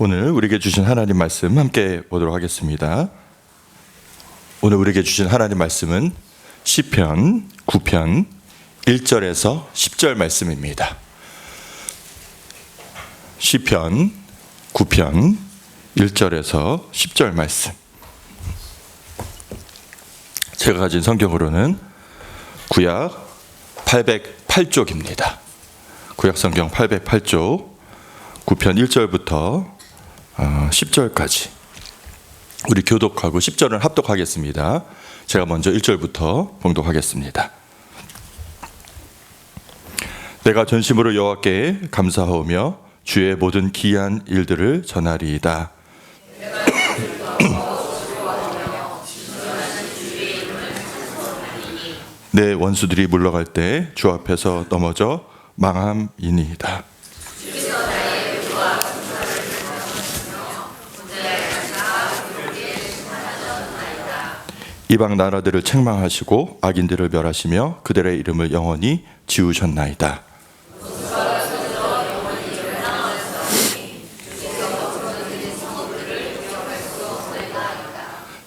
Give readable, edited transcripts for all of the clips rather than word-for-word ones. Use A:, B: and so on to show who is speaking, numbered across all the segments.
A: 오늘 우리에게 주신 하나님 말씀 함께 보도록 하겠습니다. 오늘 우리에게 주신 하나님 말씀은 시편 9편 1절에서 10절 말씀입니다. 시편 9편 1절에서 10절 말씀. 제가 가진 성경으로는 구약 808쪽입니다. 구약 성경 808쪽 9편 1절부터 10절까지 우리 교독하고 10절은 합독하겠습니다. 제가 먼저 1절부터 봉독하겠습니다. 내가 전심으로 여호와께 감사하오며 주의 모든 기이한 일들을 전하리이다. 내 원수들이 물러갈 때 주 앞에서 넘어져 망함이니이다. 이방 나라들을 책망하시고 악인들을 멸하시며 그들의 이름을 영원히 지우셨나이다.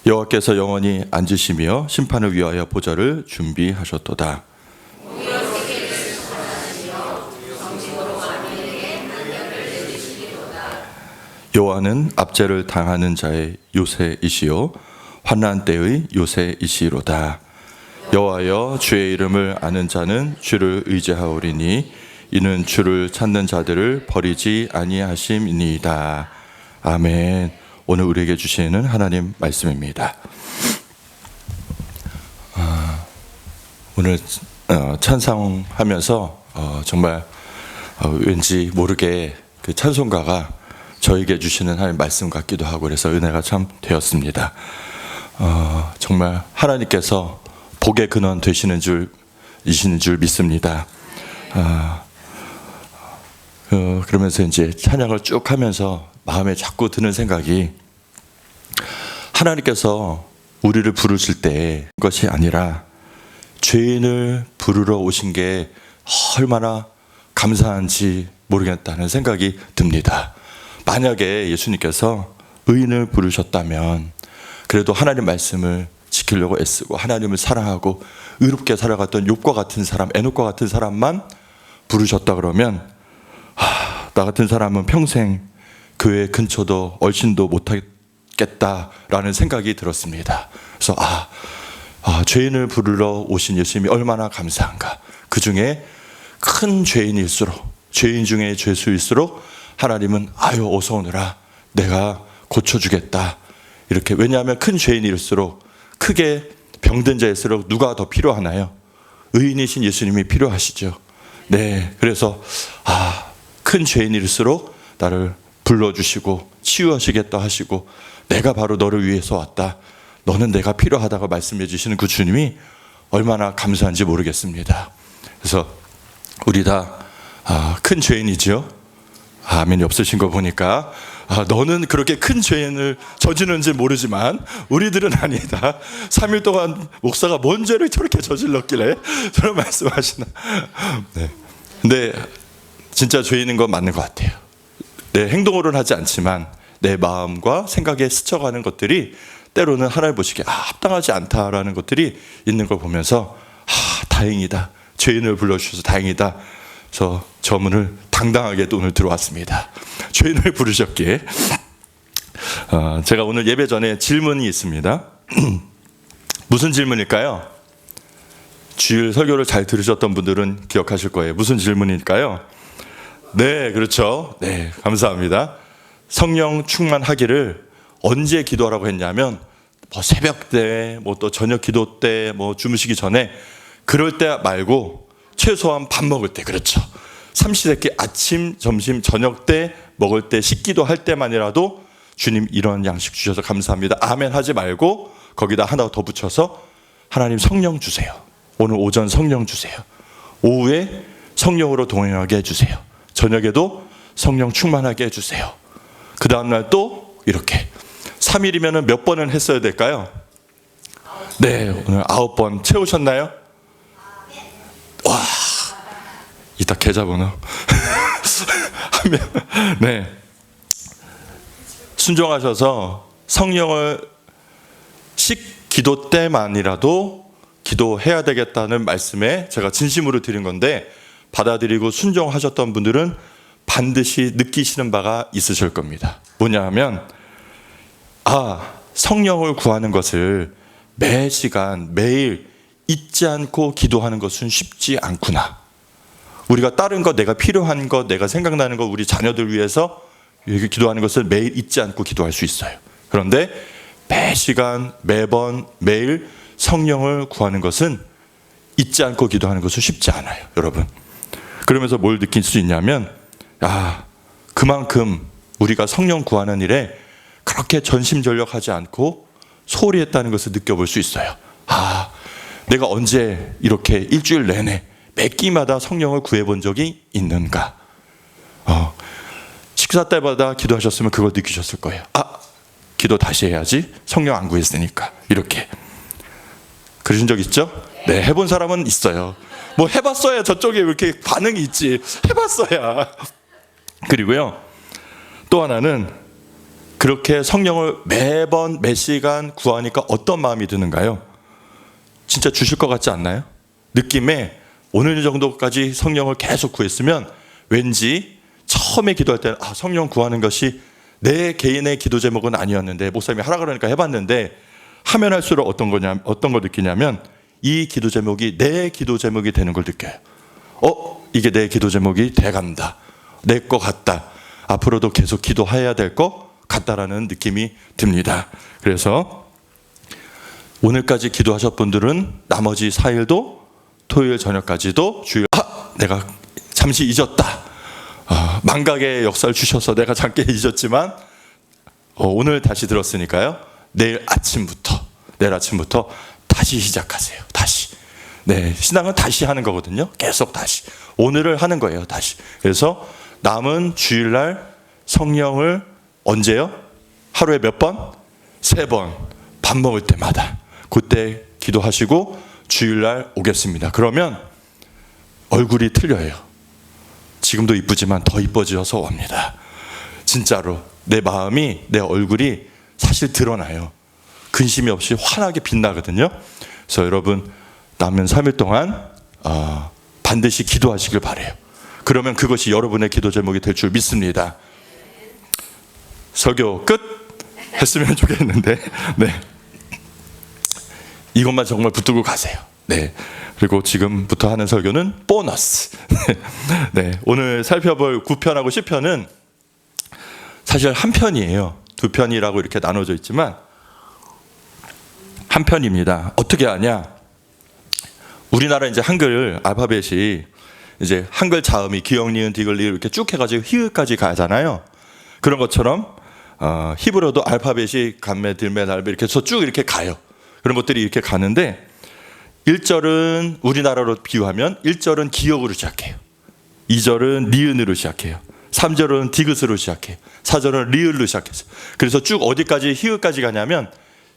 A: 여호와께서 영원히 앉으시며 심판을 위하여 보좌를 준비하셨도다. 여호와는 압제를 당하는 자의 요새이시요 환난 때의 요새이시로다. 여호와여 주의 이름을 아는 자는 주를 의지하오리니 이는 주를 찾는 자들을 버리지 아니하심이니이다. 아멘. 오늘 우리에게 주시는 하나님 말씀입니다. 오늘 찬송하면서 정말 왠지 모르게 그 찬송가가 저에게 주시는 하나님 말씀 같기도 하고 그래서 은혜가 참 되었습니다. 정말 하나님께서 복의 근원 되시는 줄이시는 줄 믿습니다. 그러면서 이제 찬양을 쭉 하면서 마음에 자꾸 드는 생각이 하나님께서 우리를 부르실 때 것이 아니라 죄인을 부르러 오신 게 얼마나 감사한지 모르겠다는 생각이 듭니다. 만약에 예수님께서 의인을 부르셨다면 그래도 하나님 말씀을 지키려고 애쓰고 하나님을 사랑하고 의롭게 살아갔던 욥과 같은 사람, 에녹과 같은 사람만 부르셨다 그러면 나 같은 사람은 평생 교회 근처도 얼씬도 못하겠다라는 생각이 들었습니다. 그래서 죄인을 부르러 오신 예수님이 얼마나 감사한가. 그 중에 큰 죄인일수록, 죄인 중에 죄수일수록 하나님은 어서 오너라, 내가 고쳐주겠다. 이렇게. 왜냐하면 큰 죄인일수록, 크게 병든 자일수록 누가 더 필요하나요? 의인이신 예수님이 필요하시죠. 네, 그래서 큰 죄인일수록 나를 불러주시고 치유하시겠다 하시고 내가 바로 너를 위해서 왔다, 너는 내가 필요하다고 말씀해 주시는 그 주님이 얼마나 감사한지 모르겠습니다. 그래서 우리 다 큰 죄인이죠. 아멘이 없으신 거 보니까 너는 그렇게 큰 죄인을 저지르는지 모르지만 우리들은 아니다. 3일 동안 목사가 뭔 죄를 저렇게 저질렀길래 저런 말씀하시나. 네. 근데 진짜 죄인인 건 맞는 것 같아요. 내 행동으로는 하지 않지만 내 마음과 생각에 스쳐가는 것들이 때로는 하나님 보시기에 합당하지 않다라는 것들이 있는 걸 보면서 다행이다, 죄인을 불러주셔서 다행이다. 그래서 저 문을 당당하게 또 오늘 들어왔습니다. 죄인을 부르셨기에. 제가 오늘 예배 전에 질문이 있습니다. 무슨 질문일까요? 주일 설교를 잘 들으셨던 분들은 기억하실 거예요. 무슨 질문일까요? 네, 그렇죠. 네, 감사합니다. 성령 충만하기를 언제 기도하라고 했냐면 새벽 때, 또 저녁 기도 때, 주무시기 전에, 그럴 때 말고 최소한 밥 먹을 때. 그렇죠. 삼시세끼 아침, 점심, 저녁 때 먹을 때, 식기도 할 때만이라도 주님 이런 양식 주셔서 감사합니다, 아멘 하지 말고 거기다 하나 더 붙여서 하나님 성령 주세요. 오늘 오전 성령 주세요. 오후에 성령으로 동행하게 해주세요. 저녁에도 성령 충만하게 해주세요. 그 다음날 또 이렇게 3일이면 몇 번은 했어야 될까요? 네, 오늘 9번 채우셨나요? 와, 이따 계좌번호 하면 네, 순종하셔서 성령을 기도 때만이라도 기도해야 되겠다는 말씀에 제가 진심으로 드린 건데, 받아들이고 순종하셨던 분들은 반드시 느끼시는 바가 있으실 겁니다. 뭐냐 하면, 성령을 구하는 것을 매 시간 매일 잊지 않고 기도하는 것은 쉽지 않구나. 우리가 다른 것, 내가 필요한 것, 내가 생각나는 것, 우리 자녀들 위해서 기도하는 것을 매일 잊지 않고 기도할 수 있어요. 그런데 매 시간, 매번, 매일 성령을 구하는 것은 잊지 않고 기도하는 것은 쉽지 않아요, 여러분. 그러면서 뭘 느낄 수 있냐면, 그만큼 우리가 성령 구하는 일에 그렇게 전심전력하지 않고 소홀히 했다는 것을 느껴볼 수 있어요. 내가 언제 이렇게 일주일 내내 매 끼마다 성령을 구해본 적이 있는가? 식사 때마다 기도하셨으면 그걸 느끼셨을 거예요. 기도 다시 해야지, 성령 안 구했으니까. 이렇게 그러신 적 있죠? 네, 해본 사람은 있어요. 뭐 해봤어야 저쪽에 이렇게 반응이 있지. 해봤어야. 그리고요, 또 하나는 그렇게 성령을 매번 매 시간 구하니까 어떤 마음이 드는가요? 진짜 주실 것 같지 않나요? 느낌에 오늘 정도까지 성령을 계속 구했으면 왠지 처음에 기도할 때는 성령 구하는 것이 내 개인의 기도 제목은 아니었는데, 목사님이 하라 그러니까 해봤는데, 하면 할수록 어떤 걸 느끼냐면, 이 기도 제목이 내 기도 제목이 되는 걸 느껴요. 이게 내 기도 제목이 돼간다. 내 것 같다. 앞으로도 계속 기도해야 될 것 같다라는 느낌이 듭니다. 그래서 오늘까지 기도하셨 분들은 나머지 4일도, 토요일 저녁까지도 주일, 내가 잠시 잊었다. 망각의 역사를 주셔서 내가 잠깐 잊었지만 오늘 다시 들었으니까요, 내일 아침부터 다시 시작하세요. 다시. 네, 신앙은 다시 하는 거거든요. 계속 다시. 오늘을 하는 거예요, 다시. 그래서 남은 주일날 성령을 언제요? 하루에 몇 번? 3번. 밥 먹을 때마다. 그때 기도하시고 주일날 오겠습니다. 그러면 얼굴이 틀려요. 지금도 이쁘지만 더 이뻐져서 옵니다. 진짜로 내 마음이, 내 얼굴이 사실 드러나요. 근심이 없이 환하게 빛나거든요. 그래서 여러분, 남은 3일 동안 반드시 기도하시길 바라요. 그러면 그것이 여러분의 기도 제목이 될 줄 믿습니다. 설교 끝 했으면 좋겠는데, 네, 이것만 정말 붙들고 가세요. 네. 그리고 지금부터 하는 설교는 보너스. 네. 오늘 살펴볼 9편하고 10편은 사실 한 편이에요. 두 편이라고 이렇게 나눠져 있지만 한 편입니다. 어떻게 하냐? 우리나라 이제 한글 알파벳이 이제 한글 자음이 기역, 니은, 디귿, 리을 이렇게 쭉 해가지고 히읗까지 가잖아요. 그런 것처럼 히브리어도 알파벳이 감메, 들메, 달메 이렇게 해서 쭉 이렇게 가요. 그런 것들이 이렇게 가는데, 1절은 우리나라로 비유하면 1절은 기역으로 시작해요. 2절은 니은으로 시작해요. 3절은 디귿으로 시작해요. 4절은 리을로 시작해서, 그래서 쭉 어디까지 히읗까지 가냐면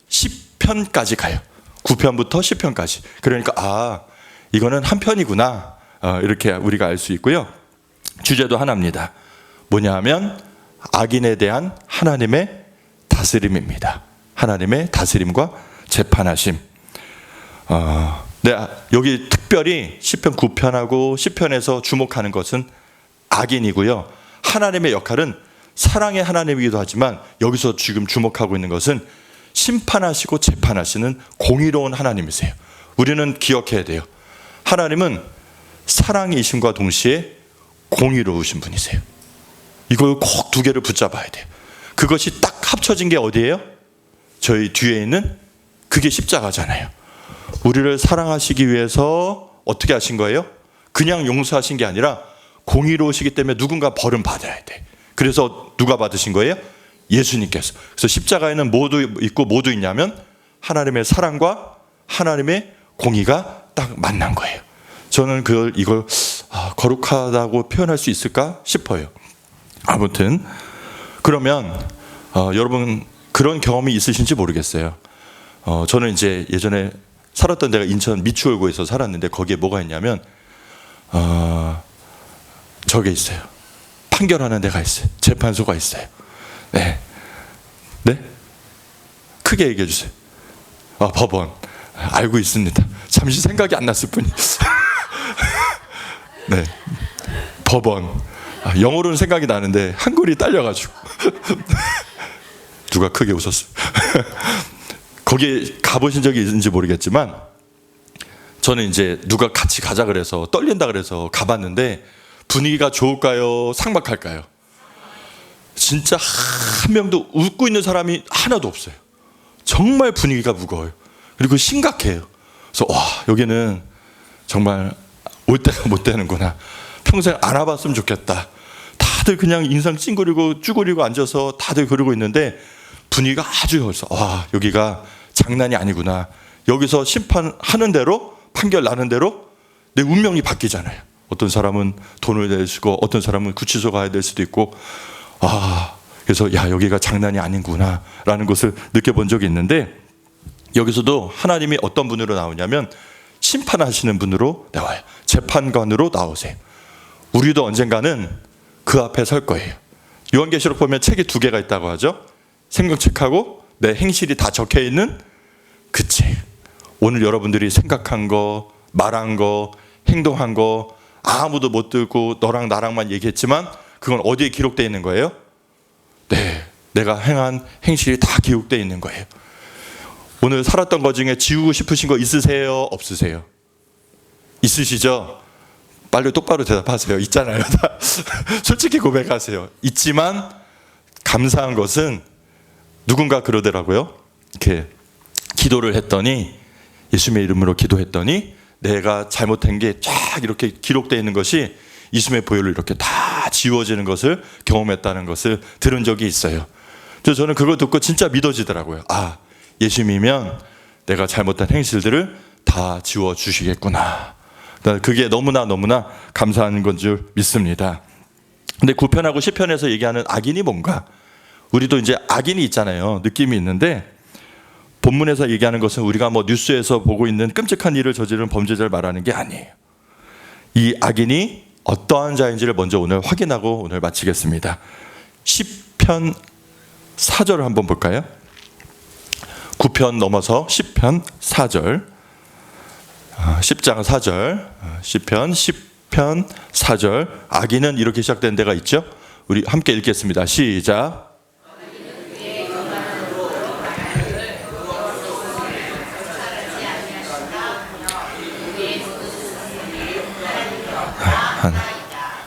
A: 10편까지 가요. 9편부터 10편까지. 그러니까 이거는 한 편이구나, 이렇게 우리가 알 수 있고요. 주제도 하나입니다. 뭐냐 하면 악인에 대한 하나님의 다스림입니다. 하나님의 다스림과 재판하심. 여기 특별히 10편 9편하고 10편에서 주목하는 것은 악인이고요. 하나님의 역할은 사랑의 하나님이기도 하지만, 여기서 지금 주목하고 있는 것은 심판하시고 재판하시는 공의로운 하나님이세요. 우리는 기억해야 돼요. 하나님은 사랑이심과 동시에 공의로우신 분이세요. 이걸 꼭 두 개를 붙잡아야 돼요. 그것이 딱 합쳐진 게 어디예요? 저희 뒤에 있는 그게 십자가잖아요. 우리를 사랑하시기 위해서 어떻게 하신 거예요? 그냥 용서하신 게 아니라 공의로우시기 때문에 누군가 벌은 받아야 돼. 그래서 누가 받으신 거예요? 예수님께서. 그래서 십자가에는 뭐도 있고 뭐도 있냐면 하나님의 사랑과 하나님의 공의가 딱 만난 거예요. 저는 이걸 거룩하다고 표현할 수 있을까 싶어요. 아무튼 그러면 여러분 그런 경험이 있으신지 모르겠어요. 저는 이제 예전에 살았던 데가 인천 미추홀구에서 살았는데, 거기에 뭐가 있냐면 저게 있어요. 판결하는 데가 있어요. 재판소가 있어요. 네. 크게 얘기해 주세요. 법원. 알고 있습니다. 잠시 생각이 안 났을 뿐이. 네, 법원. 영어로는 생각이 나는데 한글이 딸려가지고. 누가 크게 웃었어요. 거기에 가보신 적이 있는지 모르겠지만 저는 이제 누가 같이 가자 그래서 떨린다 그래서 가봤는데 분위기가 좋을까요? 삭막할까요? 진짜 한 명도 웃고 있는 사람이 하나도 없어요. 정말 분위기가 무거워요. 그리고 심각해요. 그래서 와, 여기는 정말 올 때가 못 되는구나. 평생 안 와봤으면 좋겠다. 다들 그냥 인상 찡그리고 쭈그리고 앉아서 다들 그러고 있는데 분위기가 아주 벌써 와, 여기가 장난이 아니구나. 여기서 심판하는 대로, 판결 나는 대로 내 운명이 바뀌잖아요. 어떤 사람은 돈을 낼 수고 어떤 사람은 구치소 가야 될 수도 있고, 그래서 야, 여기가 장난이 아닌구나 라는 것을 느껴본 적이 있는데, 여기서도 하나님이 어떤 분으로 나오냐면 심판하시는 분으로 나와요. 재판관으로 나오세요. 우리도 언젠가는 그 앞에 설 거예요. 요한계시록 보면 책이 2개가 있다고 하죠. 생명책하고 내 행실이 다 적혀있는 그 책. 오늘 여러분들이 생각한 거, 말한 거, 행동한 거 아무도 못 들고 너랑 나랑만 얘기했지만 그건 어디에 기록되어 있는 거예요? 네, 내가 행한 행실이 다 기록되어 있는 거예요. 오늘 살았던 것 중에 지우고 싶으신 거 있으세요? 없으세요? 있으시죠? 빨리 똑바로 대답하세요. 있잖아요. 솔직히 고백하세요. 있지만 감사한 것은 누군가 그러더라고요. 이렇게 기도를 했더니, 예수님의 이름으로 기도했더니 내가 잘못한 게 쫙 이렇게 기록되어 있는 것이 예수님의 보혈로 이렇게 다 지워지는 것을 경험했다는 것을 들은 적이 있어요. 그래서 저는 그걸 듣고 진짜 믿어지더라고요. 예수님이면 내가 잘못한 행실들을 다 지워주시겠구나. 그게 너무나 감사한 건 줄 믿습니다. 근데 9편하고 10편에서 얘기하는 악인이 뭔가? 우리도 이제 악인이 있잖아요. 느낌이 있는데, 본문에서 얘기하는 것은 우리가 뉴스에서 보고 있는 끔찍한 일을 저지른 범죄자를 말하는 게 아니에요. 이 악인이 어떠한 자인지를 먼저 오늘 확인하고 오늘 마치겠습니다. 10편 4절을 한번 볼까요? 9편 넘어서 10편 4절. 10장 4절. 10편 4절. 악인은 이렇게 시작된 데가 있죠? 우리 함께 읽겠습니다. 시작.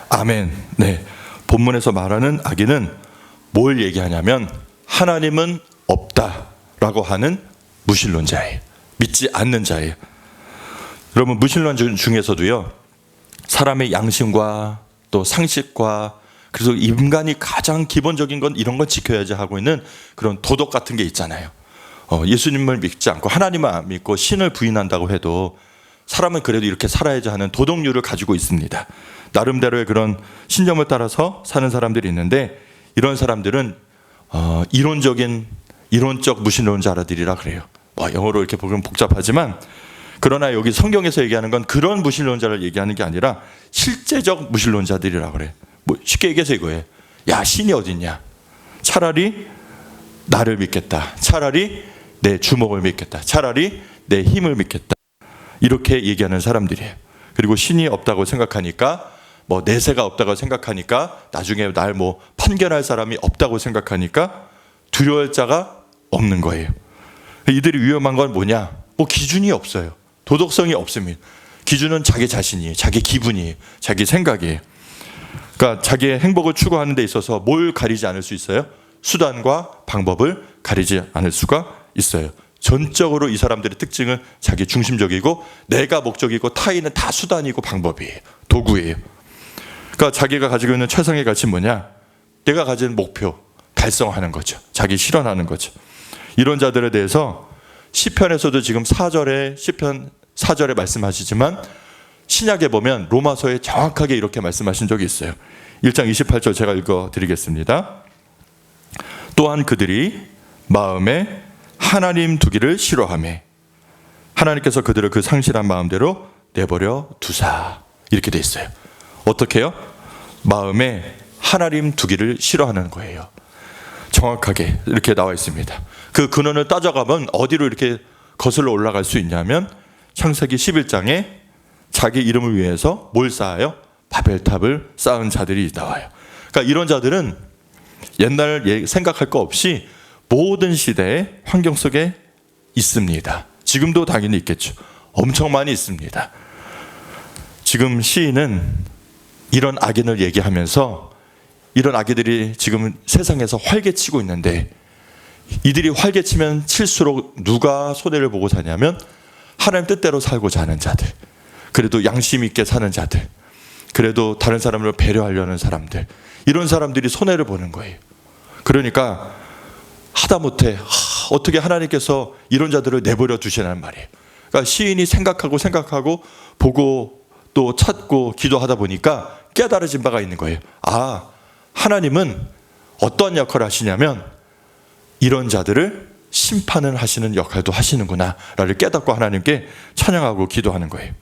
A: 아멘. 네, 본문에서 말하는 악인은 뭘 얘기하냐면 하나님은 없다라고 하는 무신론자예요. 믿지 않는 자예요. 여러분, 무신론 중에서도요, 사람의 양심과 또 상식과, 그래서 인간이 가장 기본적인 건 이런 건 지켜야지 하고 있는 그런 도덕 같은 게 있잖아요. 예수님을 믿지 않고 하나님을 안 믿고 신을 부인한다고 해도 사람은 그래도 이렇게 살아야지 하는 도덕률을 가지고 있습니다. 나름대로의 그런 신념을 따라서 사는 사람들이 있는데, 이런 사람들은 이론적 무신론자들이라 그래요. 영어로 이렇게 보면 복잡하지만, 그러나 여기 성경에서 얘기하는 건 그런 무신론자를 얘기하는 게 아니라 실제적 무신론자들이라 그래요. 쉽게 얘기해서 이거예요. 야, 신이 어딨냐? 차라리 나를 믿겠다. 차라리 내 주먹을 믿겠다. 차라리 내 힘을 믿겠다. 이렇게 얘기하는 사람들이에요. 그리고 신이 없다고 생각하니까, 내세가 없다고 생각하니까, 나중에 날 판결할 사람이 없다고 생각하니까 두려워할 자가 없는 거예요. 이들이 위험한 건 뭐냐? 기준이 없어요. 도덕성이 없습니다. 기준은 자기 자신이에요. 자기 기분이에요. 자기 생각이에요. 그러니까 자기의 행복을 추구하는 데 있어서 뭘 가리지 않을 수 있어요? 수단과 방법을 가리지 않을 수가 있어요. 전적으로 이 사람들의 특징은 자기 중심적이고, 내가 목적이고 타인은 다 수단이고 방법이에요. 도구예요. 그러니까 자기가 가지고 있는 최상의 가치는 뭐냐? 내가 가진 목표 달성하는 거죠. 자기 실현하는 거죠. 이런 자들에 대해서 시편에서도 지금 10편 4절에 말씀하시지만, 신약에 보면 로마서에 정확하게 이렇게 말씀하신 적이 있어요. 1장 28절 제가 읽어드리겠습니다. 또한 그들이 마음에 하나님 두기를 싫어하며 하나님께서 그들을 그 상실한 마음대로 내버려 두사. 이렇게 돼 있어요. 어떻게 해요? 마음에 하나님 두기를 싫어하는 거예요. 정확하게 이렇게 나와 있습니다. 그 근원을 따져가면 어디로 이렇게 거슬러 올라갈 수 있냐면 창세기 11장에 자기 이름을 위해서 뭘 쌓아요? 바벨탑을 쌓은 자들이 나와요. 그러니까 이런 자들은 옛날 생각할 거 없이 모든 시대의 환경 속에 있습니다. 지금도 당연히 있겠죠. 엄청 많이 있습니다. 지금 시인은 이런 악인을 얘기하면서 이런 악인들이 지금 세상에서 활개치고 있는데 이들이 활개치면 칠수록 누가 손해를 보고 사냐면 하나님 뜻대로 살고자 하는 자들, 그래도 양심 있게 사는 자들, 그래도 다른 사람을 배려하려는 사람들, 이런 사람들이 손해를 보는 거예요. 그러니까 하다못해 어떻게 하나님께서 이런 자들을 내버려 두시냐는 말이에요. 그러니까 시인이 생각하고 보고 또 찾고 기도하다 보니까 깨달아진 바가 있는 거예요. 아, 하나님은 어떠한 역할을 하시냐면 이런 자들을 심판을 하시는 역할도 하시는구나 라를 깨닫고 하나님께 찬양하고 기도하는 거예요.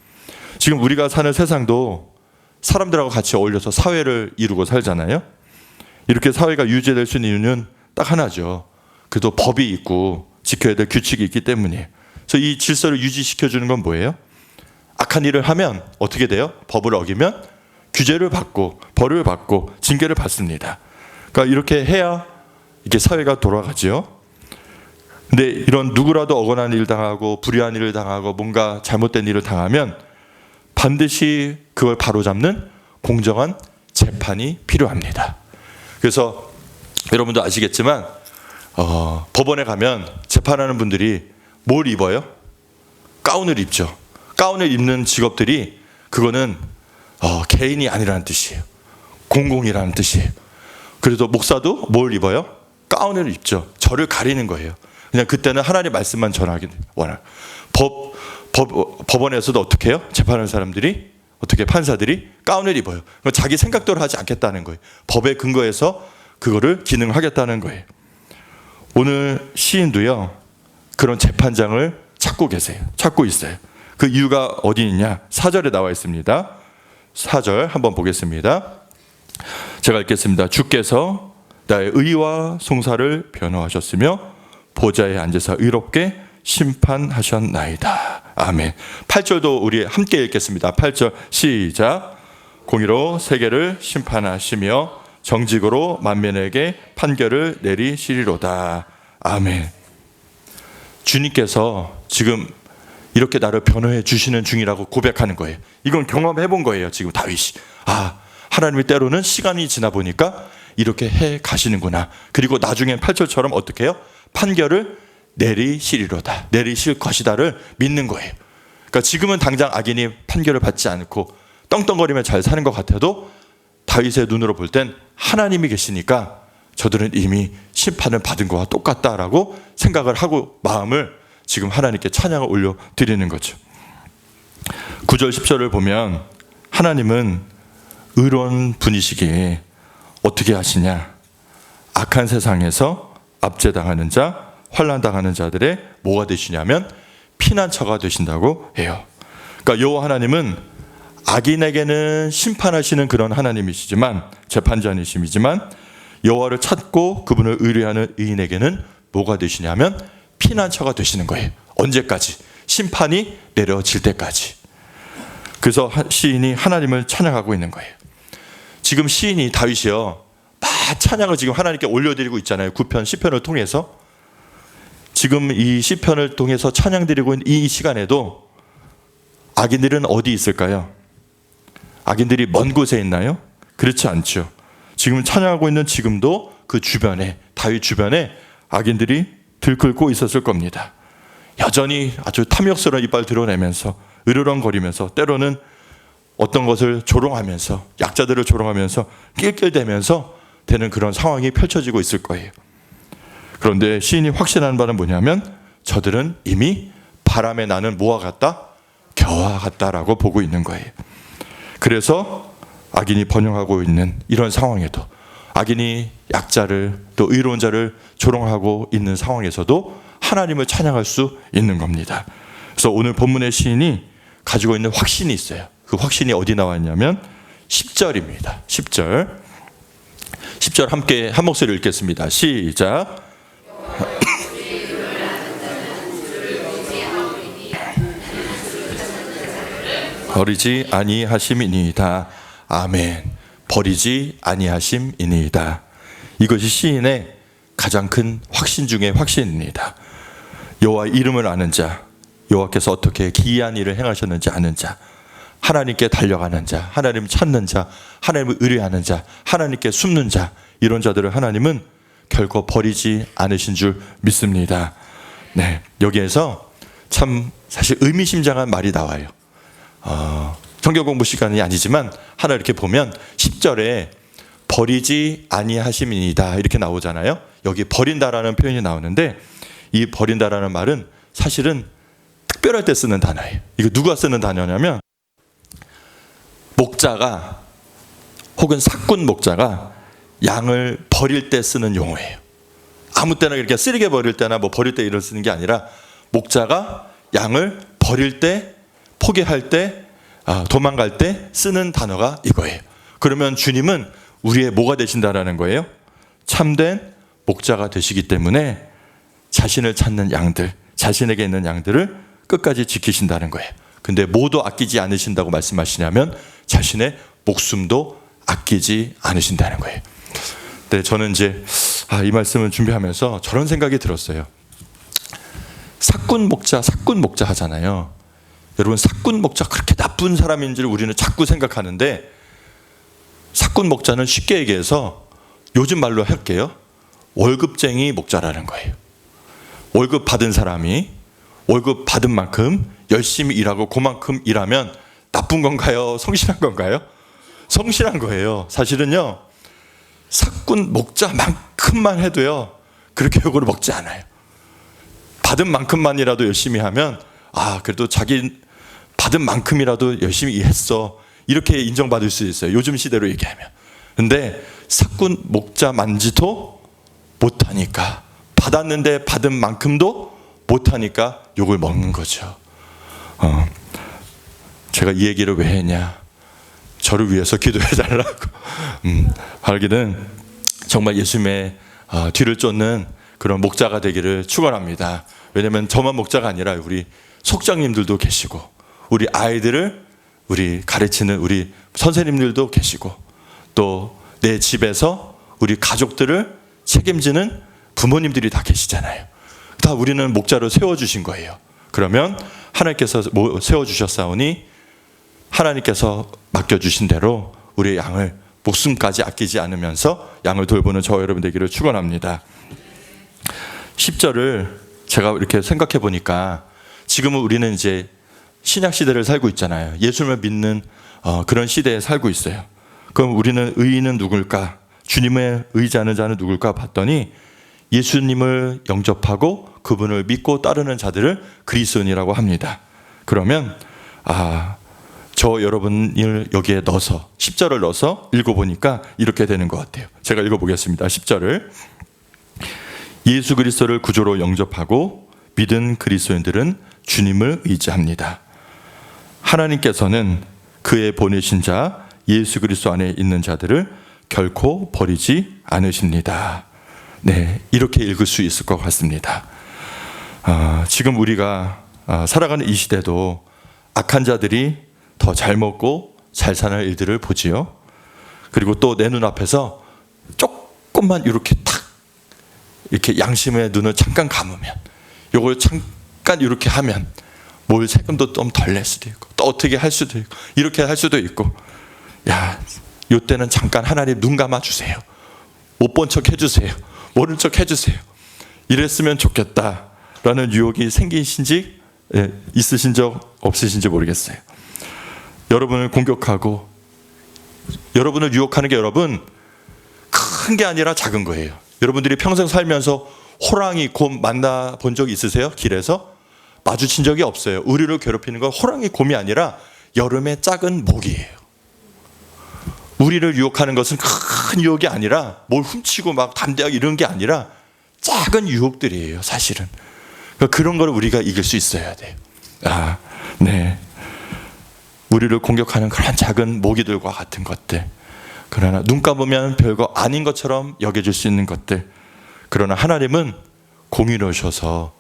A: 지금 우리가 사는 세상도 사람들하고 같이 어울려서 사회를 이루고 살잖아요. 이렇게 사회가 유지될 수 있는 이유는 딱 하나죠. 그래도 법이 있고 지켜야 될 규칙이 있기 때문이에요. 그래서 이 질서를 유지시켜주는 건 뭐예요? 악한 일을 하면 어떻게 돼요? 법을 어기면 규제를 받고 벌을 받고 징계를 받습니다. 그러니까 이렇게 해야 이게 사회가 돌아가죠. 근데 이런 누구라도 억울한 일을 당하고 불의한 일을 당하고 뭔가 잘못된 일을 당하면 반드시 그걸 바로잡는 공정한 재판이 필요합니다. 그래서 여러분도 아시겠지만 법원에 가면 재판하는 분들이 뭘 입어요? 가운을 입죠. 가운을 입는 직업들이 그거는 개인이 아니라는 뜻이에요. 공공이라는 뜻이에요. 그래서 목사도 뭘 입어요? 가운을 입죠. 저를 가리는 거예요. 그냥 그때는 하나님의 말씀만 전하기 원해요. 법원에서도 어떻게 해요? 재판하는 사람들이 어떻게 판사들이 가운을 입어요. 자기 생각대로 하지 않겠다는 거예요. 법에 근거해서 그거를 기능하겠다는 거예요. 오늘 시인도요 그런 재판장을 찾고 있어요. 그 이유가 어디 있냐? 4절에 나와 있습니다. 4절 한번 보겠습니다. 제가 읽겠습니다. 주께서 나의 의와 송사를 변호하셨으며 보좌에 앉으사 의롭게 심판하셨나이다. 아멘. 8절도 우리 함께 읽겠습니다. 8절 시작. 공의로 세계를 심판하시며 정직으로 만민에게 판결을 내리시리로다. 아멘. 주님께서 지금 이렇게 나를 변호해 주시는 중이라고 고백하는 거예요. 이건 경험해 본 거예요. 지금 다윗이. 하나님이 때로는 시간이 지나 보니까 이렇게 해 가시는구나. 그리고 나중엔 8절처럼 어떻게 해요? 판결을 내리시리로다. 내리실 것이다를 믿는 거예요. 그러니까 지금은 당장 악인이 판결을 받지 않고 떵떵거리며 잘 사는 것 같아도 다윗의 눈으로 볼 땐 하나님이 계시니까 저들은 이미 심판을 받은 것과 똑같다라고 생각을 하고 마음을 지금 하나님께 찬양을 올려드리는 거죠. 9절 10절을 보면 하나님은 의로운 분이시기에 어떻게 하시냐? 악한 세상에서 압제당하는 자, 환난당하는 자들의 뭐가 되시냐면 피난처가 되신다고 해요. 그러니까 여호와 하나님은 악인에게는 심판하시는 그런 하나님이시지만 재판자이시지만 여호와를 찾고 그분을 의뢰하는 의인에게는 뭐가 되시냐면 피난처가 되시는 거예요. 언제까지? 심판이 내려질 때까지. 그래서 시인이 하나님을 찬양하고 있는 거예요. 지금 시인이 다윗이요 막 찬양을 지금 하나님께 올려드리고 있잖아요. 9편 10편을 통해서. 지금 이 시편을 통해서 찬양드리고 있는 이 시간에도 악인들은 어디 있을까요? 악인들이 먼 곳에 있나요? 그렇지 않죠. 지금 찬양하고 있는 지금도 그 주변에, 다윗 주변에 악인들이 들끓고 있었을 겁니다. 여전히 아주 탐욕스러운 이빨 드러내면서 으르렁거리면서 때로는 어떤 것을 조롱하면서 약자들을 조롱하면서 낄낄대면서 되는 그런 상황이 펼쳐지고 있을 거예요. 그런데 시인이 확신하는 바는 뭐냐면 저들은 이미 바람에 나는 뭐와 같다? 겨와 같다라고 보고 있는 거예요. 그래서 악인이 번영하고 있는 이런 상황에도 악인이 약자를 또 의로운 자를 조롱하고 있는 상황에서도 하나님을 찬양할 수 있는 겁니다. 그래서 오늘 본문의 시인이 가지고 있는 확신이 있어요. 그 확신이 어디 나와 있냐면 10절입니다. 10절 10절 함께 한 목소리로 읽겠습니다. 시작. 버리지 아니하심이니이다. 아멘. 버리지 아니하심이니이다. 이것이 시인의 가장 큰 확신 중의 확신입니다. 여호와 이름을 아는 자, 여호와께서 어떻게 기이한 일을 행하셨는지 아는 자, 하나님께 달려가는 자, 하나님 찾는 자, 하나님을 의뢰하는 자, 하나님께 숨는 자, 이런 자들을 하나님은 결코 버리지 않으신 줄 믿습니다. 네, 여기에서 참 사실 의미심장한 말이 나와요. 성경 공부 시간이 아니지만 하나 이렇게 보면 10절에 버리지 아니하심이니이다 이렇게 나오잖아요. 여기 버린다라는 표현이 나오는데, 이 버린다라는 말은 사실은 특별할 때 쓰는 단어예요. 이거 누가 쓰는 단어냐면 목자가 혹은 삭군 목자가 양을 버릴 때 쓰는 용어예요. 아무 때나 이렇게 쓰레기 버릴 때나 뭐 버릴 때 이런 쓰는 게 아니라, 목자가 양을 버릴 때, 포기할 때, 도망갈 때 쓰는 단어가 이거예요. 그러면 주님은 우리의 뭐가 되신다라는 거예요? 참된 목자가 되시기 때문에 자신을 찾는 양들, 자신에게 있는 양들을 끝까지 지키신다는 거예요. 근데 뭐도 아끼지 않으신다고 말씀하시냐면 자신의 목숨도 아끼지 않으신다는 거예요. 네, 저는 이제 이 말씀을 준비하면서 저런 생각이 들었어요. 삭군 목자 하잖아요. 여러분, 삭군 목자 그렇게 나쁜 사람인 줄 우리는 자꾸 생각하는데, 삭군 목자는 쉽게 얘기해서 요즘 말로 할게요, 월급쟁이 목자라는 거예요. 월급 받은 사람이 월급 받은 만큼 열심히 일하고 그만큼 일하면 나쁜 건가요? 성실한 건가요? 성실한 거예요. 사실은요, 삭군 목자만큼만 해도요 그렇게 욕을 먹지 않아요. 받은 만큼만이라도 열심히 하면 그래도 자기 받은 만큼이라도 열심히 일했어, 이렇게 인정받을 수 있어요, 요즘 시대로 얘기하면. 근데 삭군 목자만지도 못하니까, 받았는데 받은 만큼도 못하니까 욕을 먹는 거죠. 제가 이 얘기를 왜 했냐, 저를 위해서 기도해 달라고. 바라기는 정말 예수님의 뒤를 쫓는 그런 목자가 되기를 축원합니다. 왜냐하면 저만 목자가 아니라 우리 속장님들도 계시고, 우리 아이들을 우리 가르치는 우리 선생님들도 계시고, 또 내 집에서 우리 가족들을 책임지는 부모님들이 다 계시잖아요. 다 우리는 목자로 세워주신 거예요. 그러면 하나님께서 세워주셨사오니 하나님께서 맡겨주신 대로 우리의 양을 목숨까지 아끼지 않으면서 양을 돌보는 저와 여러분 되기를 축원합니다. 10절을 제가 이렇게 생각해 보니까, 지금은 우리는 이제 신약 시대를 살고 있잖아요. 예수님을 믿는 그런 시대에 살고 있어요. 그럼 우리는 의인은 누굴까? 주님의 의지하는 자는 누굴까 봤더니, 예수님을 영접하고 그분을 믿고 따르는 자들을 그리스도인이라고 합니다. 그러면 저 여러분을 여기에 넣어서 10절을 넣어서 읽어보니까 이렇게 되는 것 같아요. 제가 읽어보겠습니다. 10절을 예수 그리스도를 구주로 영접하고 믿은 그리스도인들은 주님을 의지합니다. 하나님께서는 그의 보내신 자 예수 그리스도 안에 있는 자들을 결코 버리지 않으십니다. 네, 이렇게 읽을 수 있을 것 같습니다. 지금 우리가 살아가는 이 시대도 악한 자들이 더 잘 먹고 잘 사는 일들을 보지요. 그리고 또 내 눈앞에서 조금만 이렇게 이렇게 양심의 눈을 잠깐 감으면, 요걸 잠깐 이렇게 하면 뭘 세금도 좀 덜 낼 수도 있고, 또 어떻게 할 수도 있고, 이렇게 할 수도 있고, 요때는 잠깐 하나님 눈 감아 주세요. 못 본 척 해주세요. 모른 척 해주세요. 이랬으면 좋겠다라는 유혹이 생기신지 있으신 적 없으신지 모르겠어요. 여러분을 공격하고 여러분을 유혹하는 게 여러분 큰 게 아니라 작은 거예요. 여러분들이 평생 살면서 호랑이, 곰 만나 본 적 있으세요? 길에서? 마주친 적이 없어요. 우리를 괴롭히는 건 호랑이, 곰이 아니라 여름의 작은 모기예요. 우리를 유혹하는 것은 큰 유혹이 아니라 뭘 훔치고 막 담대하게 이런 게 아니라 작은 유혹들이에요, 사실은. 그런 걸 우리가 이길 수 있어야 돼요. 네. 우리를 공격하는 그런 작은 모기들과 같은 것들. 그러나 눈 감으면 별거 아닌 것처럼 여겨질 수 있는 것들, 그러나 하나님은 공의로우셔서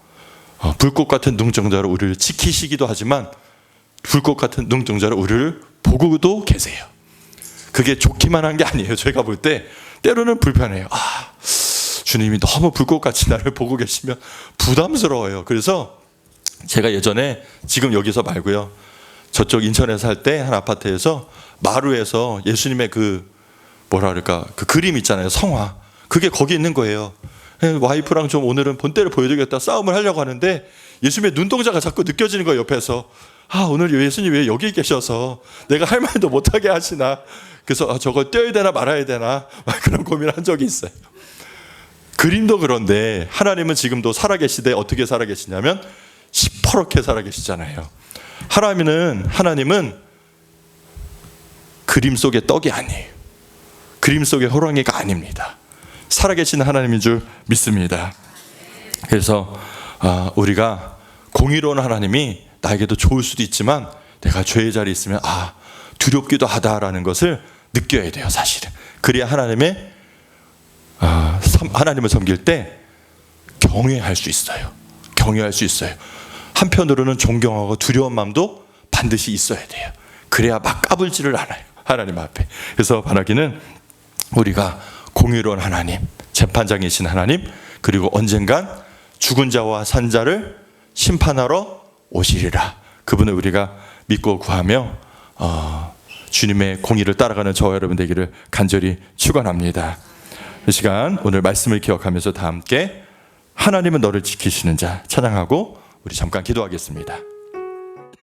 A: 불꽃 같은 눈동자로 우리를 지키시기도 하지만 불꽃 같은 눈동자로 우리를 보고도 계세요. 그게 좋기만 한 게 아니에요. 제가 볼 때 때로는 불편해요. 주님이 너무 불꽃같이 나를 보고 계시면 부담스러워요. 그래서 제가 예전에, 지금 여기서 말고요, 저쪽 인천에 살 때 한 아파트에서 마루에서 예수님의 그 그림 있잖아요. 성화. 그게 거기 있는 거예요. 와이프랑 좀 오늘은 본때를 보여주겠다 싸움을 하려고 하는데 예수님의 눈동자가 자꾸 느껴지는 거예요. 옆에서. 오늘 예수님 왜 여기 계셔서 내가 할 말도 못하게 하시나. 그래서 저걸 떼어야 되나 말아야 되나 그런 고민을 한 적이 있어요. 그림도 그런데 하나님은 지금도 살아계시되 어떻게 살아계시냐면 시퍼렇게 살아계시잖아요. 하나님은 그림 속의 떡이 아니에요. 그림 속의 호랑이가 아닙니다. 살아계신 하나님인 줄 믿습니다. 그래서 우리가 공의로운 하나님이 나에게도 좋을 수도 있지만 내가 죄의 자리에 있으면 두렵기도 하다라는 것을 느껴야 돼요. 사실은. 그래야 하나님을 섬길 때 경외할 수 있어요. 경외할 수 있어요. 한편으로는 존경하고 두려운 마음도 반드시 있어야 돼요. 그래야 막 까불지를 않아요. 하나님 앞에. 그래서 바라기는 우리가 공의로운 하나님, 재판장이신 하나님, 그리고 언젠간 죽은 자와 산 자를 심판하러 오시리라. 그분을 우리가 믿고 구하며 주님의 공의를 따라가는 저와 여러분 되기를 간절히 축원합니다. 이 시간 오늘 말씀을 기억하면서 다 함께 하나님은 너를 지키시는 자 찬양하고 우리 잠깐 기도하겠습니다.